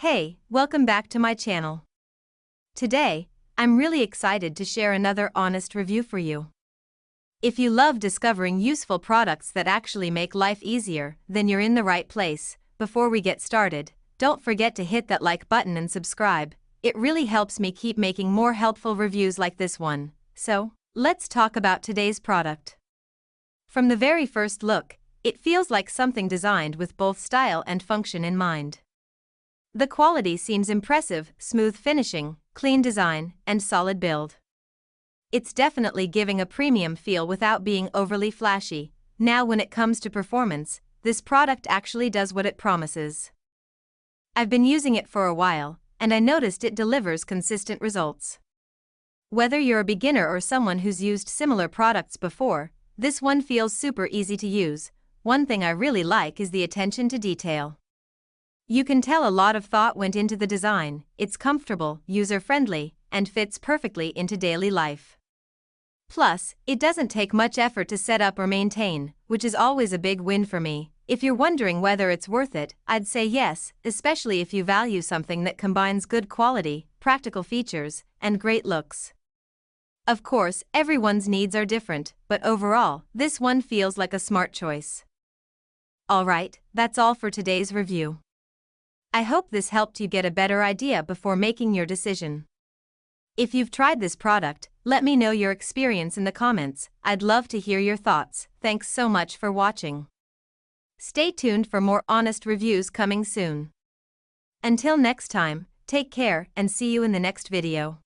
Hey, welcome back to my channel. Today, I'm really excited to share another honest review for you. If you love discovering useful products that actually make life easier, then you're in the right place. Before we get started, don't forget to hit that like button and subscribe. It really helps me keep making more helpful reviews like this one. So, let's talk about today's product. From the very first look, it feels like something designed with both style and function in mind. The quality seems impressive: smooth finishing, clean design, and solid build. It's definitely giving a premium feel without being overly flashy. Now, when it comes to performance, this product actually does what it promises. I've been using it for a while, and I noticed it delivers consistent results. Whether you're a beginner or someone who's used similar products before, this one feels super easy to use. One thing I really like is the attention to detail. You can tell a lot of thought went into the design. It's comfortable, user-friendly, and fits perfectly into daily life. Plus, it doesn't take much effort to set up or maintain, which is always a big win for me. If you're wondering whether it's worth it, I'd say yes, especially if you value something that combines good quality, practical features, and great looks. Of course, everyone's needs are different, but overall, this one feels like a smart choice. Alright, that's all for today's review. I hope this helped you get a better idea before making your decision. If you've tried this product, let me know your experience in the comments. I'd love to hear your thoughts. Thanks so much for watching. Stay tuned for more honest reviews coming soon. Until next time, take care and see you in the next video.